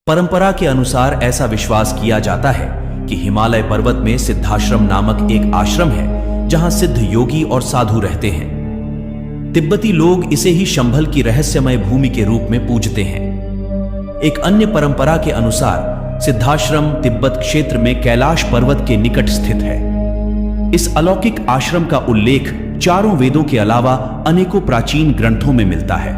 परंपरा के अनुसार ऐसा विश्वास किया जाता है कि हिमालय पर्वत में सिद्धाश्रम नामक एक आश्रम है जहां सिद्ध योगी और साधु रहते हैं। तिब्बती लोग इसे ही शंभल की रहस्यमय भूमि के रूप में पूजते हैं। एक अन्य परंपरा के अनुसार सिद्धाश्रम तिब्बत क्षेत्र में कैलाश पर्वत के निकट स्थित है। इस अलौकिक आश्रम का उल्लेख चारों वेदों के अलावा अनेकों प्राचीन ग्रंथों में मिलता है।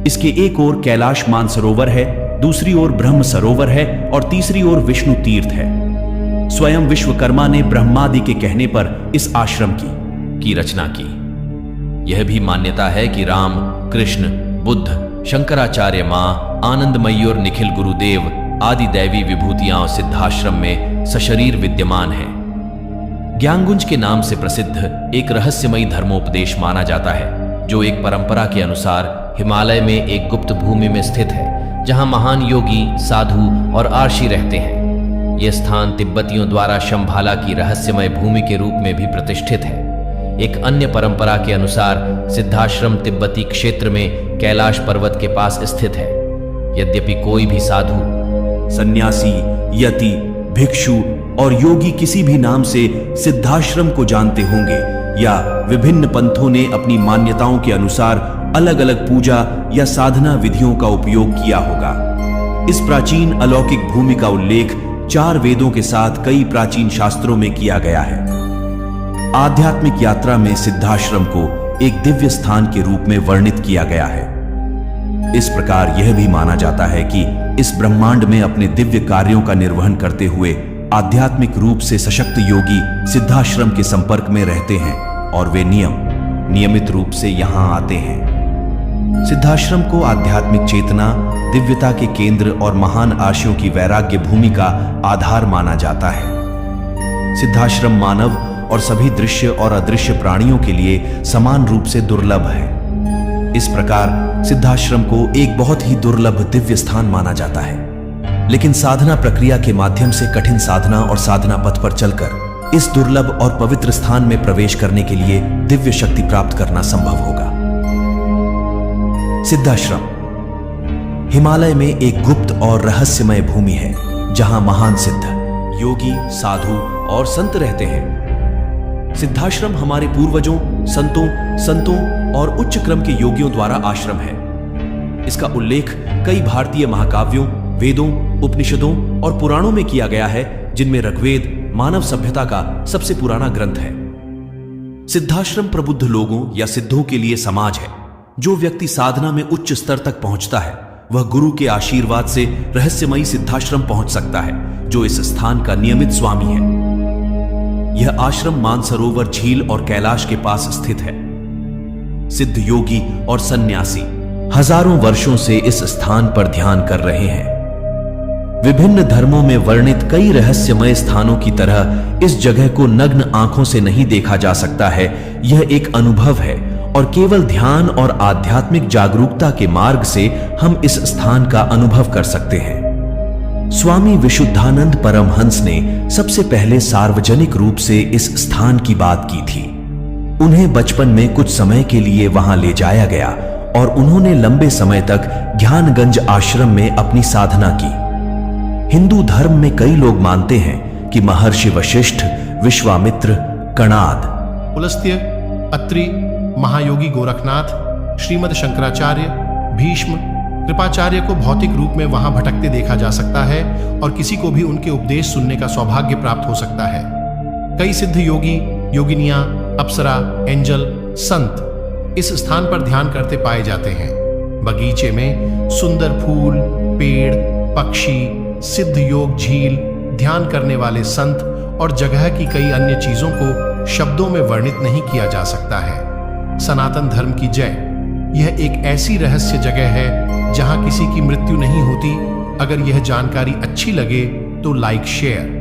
इसके एक ओर कैलाश मानसरोवर है, दूसरी ओर ब्रह्म सरोवर है और तीसरी ओर विष्णु तीर्थ है। स्वयं विश्वकर्मा ने ब्रह्मादि के कहने पर इस आश्रम की रचना की। यह भी मान्यता है कि राम, कृष्ण, बुद्ध, शंकराचार्य, मां आनंदमयी और निखिल गुरुदेव आदि दैवी विभूतियां सिद्धाश्रम में सशरीर विद्यमान हैं। ज्ञानगुंज के नाम से प्रसिद्ध एक रहस्यमयी धर्मोपदेश माना जाता है, जो एक परंपरा के अनुसार हिमालय में एक गुप्त भूमि में स्थित है, जहां महान योगी, साधु और आर्षि रहते हैं। यह स्थान तिब्बतियों द्वारा शंभाला की रहस्यमय भूमि के रूप में भी प्रतिष्ठित है। एक अन्य परंपरा के अनुसार सिद्धाश्रम तिब्बती क्षेत्र में कैलाश पर्वत के पास स्थित है। यद्यपि कोई भी साधु, सन्यासी, यति, भिक्षु और योगी किसी भी नाम से सिद्धाश्रम को जानते होंगे या विभिन्न पंथों ने अपनी मान्यताओं के अनुसार अलग अलग पूजा या साधना विधियों का उपयोग किया होगा। इस प्राचीन अलौकिक भूमि का उल्लेख 4 वेदों के साथ कई प्राचीन शास्त्रों में किया गया है। आध्यात्मिक यात्रा में सिद्धाश्रम को एक दिव्य स्थान के रूप में वर्णित किया गया है। इस प्रकार यह भी माना जाता है कि इस ब्रह्मांड में अपने दिव्य कार्यों का निर्वहन करते हुए आध्यात्मिक रूप से सशक्त योगी सिद्धाश्रम के संपर्क में रहते हैं और वे नियमित रूप से यहां आते हैं। सिद्धाश्रम को आध्यात्मिक चेतना, दिव्यता के केंद्र और महान आर्षियों की वैराग्य भूमि का आधार माना जाता है। सिद्धाश्रम मानव और सभी दृश्य और अदृश्य प्राणियों के लिए समान रूप से दुर्लभ है। इस प्रकार सिद्धाश्रम को एक बहुत ही दुर्लभ दिव्य स्थान माना जाता है। लेकिन साधना प्रक्रिया के माध्यम से कठिन साधना और साधना पथ पर चलकर इस दुर्लभ और पवित्र स्थान में प्रवेश करने के लिए दिव्य शक्ति प्राप्त करना संभव होगा। सिद्धाश्रम हिमालय में एक गुप्त और रहस्यमय भूमि है, जहां महान सिद्ध, योगी, साधु और संत रहते हैं। सिद्धाश्रम हमारे पूर्वजों, संतों और उच्च क्रम के योगियों द्वारा आश्रम है। इसका उल्लेख कई भारतीय महाकाव्यों, वेदों, उपनिषदों और पुराणों में किया गया है, जिनमें ऋग्वेद मानव सभ्यता का सबसे पुराना ग्रंथ है। सिद्धाश्रम प्रबुद्ध लोगों या सिद्धों के लिए समाज है। जो व्यक्ति साधना में उच्च स्तर तक पहुंचता है, वह गुरु के आशीर्वाद से रहस्यमयी सिद्धाश्रम पहुंच सकता है, जो इस स्थान का नियमित स्वामी है। यह आश्रम मानसरोवर झील और कैलाश के पास स्थित है। सिद्ध योगी और सन्यासी हजारों वर्षों से इस स्थान पर ध्यान कर रहे हैं। विभिन्न धर्मों में वर्णित कई रहस्यमय स्थानों की तरह इस जगह को नग्न आंखों से नहीं देखा जा सकता है। यह एक अनुभव है और केवल ध्यान और आध्यात्मिक जागरूकता के मार्ग से हम इस स्थान का अनुभव कर सकते हैं। स्वामी विशुद्धानंद परमहंस ने सबसे पहले सार्वजनिक रूप से इस स्थान की बात की थी। उन्हें बचपन में कुछ समय के लिए वहां ले जाया गया और उन्होंने लंबे समय तक ज्ञानगंज आश्रम में अपनी साधना की। हिंदू धर्म में कई लोग मानते हैं कि महर्षि वशिष्ठ, विश्वामित्र, कणाद, पुलस्त्य, अत्रि, महायोगी गोरखनाथ, श्रीमद शंकराचार्य, भीष्म, कृपाचार्य को भौतिक रूप में वहां भटकते देखा जा सकता है और किसी को भी उनके उपदेश सुनने का सौभाग्य प्राप्त हो सकता है। कई सिद्ध योगी, योगिनियां, अप्सरा, एंजल, संत इस स्थान पर ध्यान करते पाए जाते हैं। बगीचे में सुंदर फूल, पेड़, पक्षी, सिद्ध योग झील, ध्यान करने वाले संत और जगह की कई अन्य चीजों को शब्दों में वर्णित नहीं किया जा सकता है। सनातन धर्म की जय। यह एक ऐसी रहस्य जगह है जहां किसी की मृत्यु नहीं होती। अगर यह जानकारी अच्छी लगे तो लाइक, शेयर